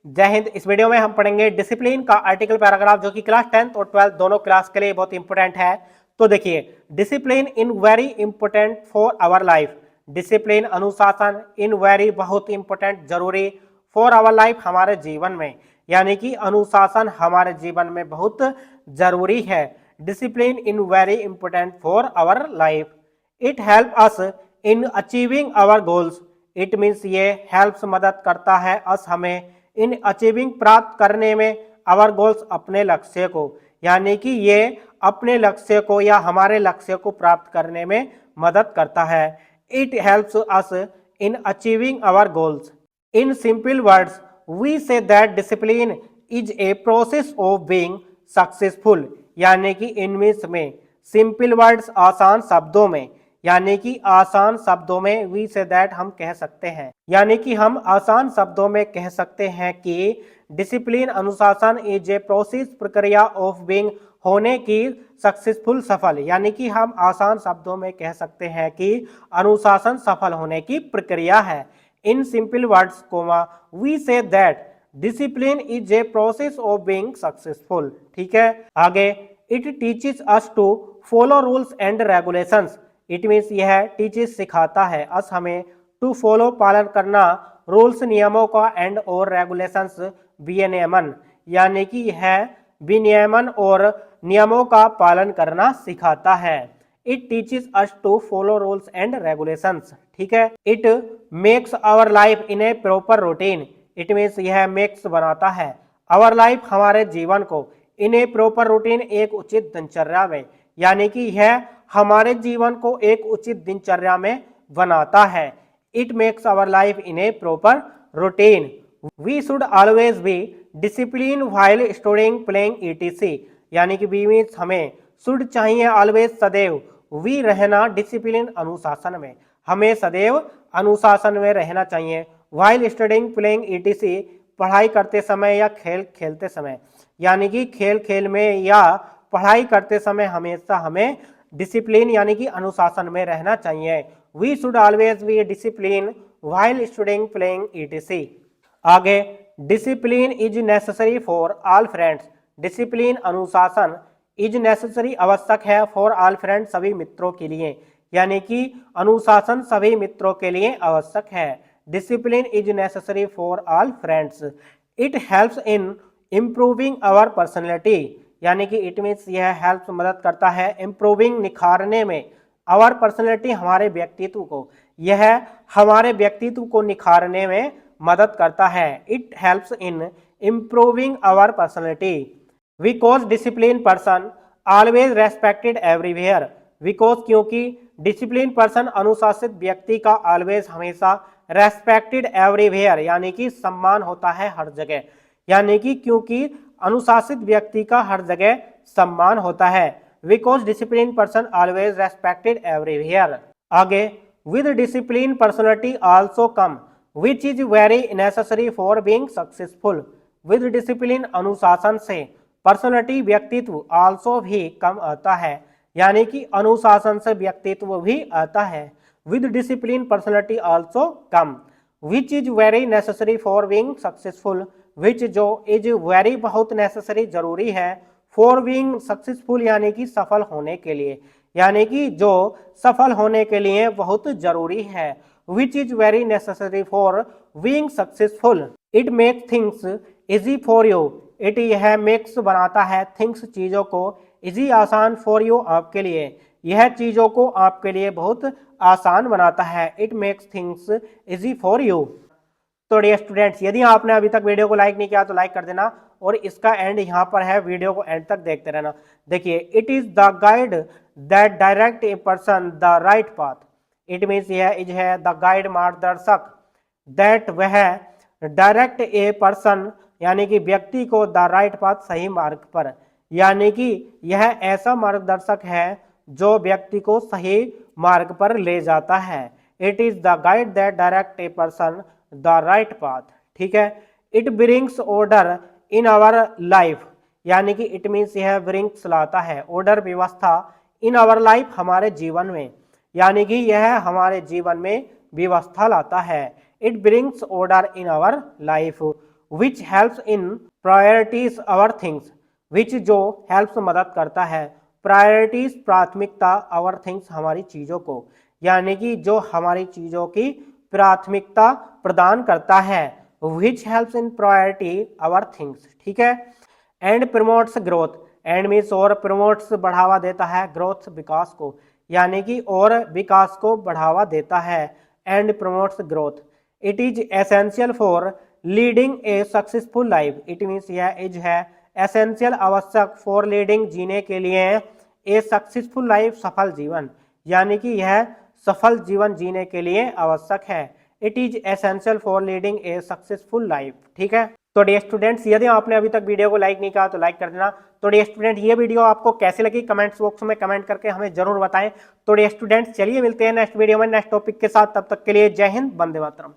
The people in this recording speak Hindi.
जय हिंद। इस वीडियो में हम पढ़ेंगे डिसिप्लिन का आर्टिकल पैराग्राफ, जो कि क्लास 10th और 12th दोनों क्लास के लिए बहुत इंपॉर्टेंट है। तो देखिए, discipline in very important for our life. Discipline अनुशासन इन वेरी बहुत इंपॉर्टेंट, जरूरी फॉर आवर लाइफ, हमारे जीवन में, यानी कि अनुशासन हमारे जीवन में बहुत जरूरी है। Discipline in very important for our life. It help us in achieving our goals. It means ये हेल्प्स मदद करता है अस हमें इन अचीविंग प्राप्त करने में आवर गोल्स अपने लक्ष्य को, यानी कि ये अपने लक्ष्य को या हमारे लक्ष्य को प्राप्त करने में मदद करता है। It helps us in achieving our goals. In simple words we say that discipline is a process of being successful, यानी कि इनमें सिंपल वर्ड्स आसान शब्दों में, यानी कि आसान शब्दों में वी से दैट हम कह सकते हैं, यानी कि हम आसान शब्दों में कह सकते हैं कि डिसिप्लिन अनुशासन इज ए प्रोसेस प्रक्रिया ऑफ बीइंग होने की सक्सेसफुल सफल, यानी कि हम आसान शब्दों में कह सकते हैं कि अनुशासन सफल होने की प्रक्रिया है। In simple words comma we say that discipline is a process of being successful. ठीक है, आगे it teaches us to follow rules and regulations. It means यह टीचेस सिखाता है अस हमें टू फॉलो पालन करना रूल्स नियमों का एंड और रेगुलेशंस विनियमन, यानी कि यह विनियमन और नियमों का पालन करना सिखाता है। It teaches us to follow rules and regulations. ठीक है, it makes our life in a proper routine. It means यह मेक्स बनाता है आवर लाइफ हमारे जीवन को इन ए प्रॉपर रूटीन एक उचित दिनचर्या में, यानी कि यह हमारे जीवन को एक उचित दिनचर्या में बनाता है। It makes our life in a proper routine. We should always be discipline while studying playing etc, यानी कि बी मीन्स हमें, शुड चाहिए ऑलवेज सदैव, वी रहना डिसिप्लिन अनुशासन में, हमें सदैव अनुशासन में रहना चाहिए। व्हाइल स्टडिंग प्लेइंग ईटीसी पढ़ाई करते समय या खेल खेलते समय, यानी कि खेल खेल में या पढ़ाई करते समय हमेशा हमें डिसिप्लिन यानी कि अनुशासन में रहना चाहिए। We should always be discipline while studying playing etc. आगे discipline is necessary for all friends. Discipline अनुशासन इज नेसेसरी आवश्यक है फॉर ऑल फ्रेंड्स सभी मित्रों के लिए, यानी कि अनुशासन सभी मित्रों के लिए आवश्यक है। Discipline is necessary for all friends. It helps in improving our personality, यानी कि इट मीन्स यह हेल्प मदद करता है इम्प्रूविंग निखारने में आवर पर्सनैलिटी हमारे व्यक्तित्व को, यह हमारे व्यक्तित्व को निखारने में मदद करता है। It helps in improving our personality. Because discipline person always respected everywhere. Because क्योंकि डिसिप्लिन पर्सन अनुशासित व्यक्ति का ऑलवेज हमेशा रेस्पेक्टेड एवरीवेयर, यानी कि सम्मान होता है हर जगह, यानी कि क्योंकि अनुशासित व्यक्ति का हर जगह सम्मान होता है। Because discipline person always respected everywhere. आगे with discipline personality also come which is very necessary for being successful. With discipline अनुशासन से पर्सनैलिटी व्यक्तित्व आल्सो भी कम आता है, यानी कि अनुशासन से व्यक्तित्व भी आता है। With discipline personality also come which is very necessary for being successful. Which जो इज वेरी बहुत नेसेसरी जरूरी है फॉर बीइंग सक्सेसफुल, यानी कि सफल होने के लिए, यानी कि जो सफल होने के लिए बहुत जरूरी है। विच is very necessary for being successful. It make things easy for you. It यह मेक्स बनाता है थिंग्स चीजों को, इजी आसान, फॉर यू आपके लिए, यह चीजों को आपके लिए बहुत आसान बनाता है। It makes things easy for you. तो डियर स्टूडेंट्स, यदि आपने अभी तक वीडियो को लाइक नहीं किया तो लाइक कर देना, और इसका एंड यहाँ पर है, वीडियो को एंड तक देखते रहना। देखिए, it is the guide that direct a person the right path. It means यह इज है द गाइड, मार्गदर्शक, दैट वह डायरेक्ट ए पर्सन यानी कि व्यक्ति को द राइट पाथ सही मार्ग पर, यानी कि यह ऐसा मार्गदर्शक है जो व्यक्ति को सही मार्ग पर ले जाता है। It is the guide that direct a person the right path. ठीक है, it brings order in our life, यानी कि इट मीन्स यह ब्रिंग्स लाता है ऑर्डर, व्यवस्था, इन आवर लाइफ हमारे जीवन में, यानी कि यह हमारे जीवन में व्यवस्था लाता है। It brings order in our life. Which helps in priorities our things, which जो हेल्प्स मदद करता है, प्रायोरिटीज प्राथमिकता, आवर थिंग्स हमारी चीज़ों को, यानी कि जो हमारी चीज़ों की प्राथमिकता प्रदान करता है, which helps in priority our things, ठीक है। And promotes growth, and means और, प्रमोट्स बढ़ावा देता है, ग्रोथ विकास को, यानी कि और विकास को बढ़ावा देता है, and promotes growth. It is essential for leading a successful life, it means यह इज है एसेंशियल, आवश्यक, फॉर लीडिंग जीने के लिए, ए सक्सेसफुल लाइफ सफल जीवन, यानी कि यह सफल जीवन जीने के लिए आवश्यक है। It is essential for leading a successful life, ठीक है। तो डियर स्टूडेंट्स, यदि आपने अभी तक वीडियो को लाइक नहीं किया तो लाइक कर देना। तो डियर स्टूडेंट, ये वीडियो आपको कैसी लगी कमेंट्स बॉक्स में कमेंट करके हमें जरूर बताएं। तो डियर स्टूडेंट्स, चलिए मिलते हैं नेक्स्ट वीडियो में नेक्स्ट टॉपिक के साथ, तब तक के लिए जय हिंद, वंदे मातरम।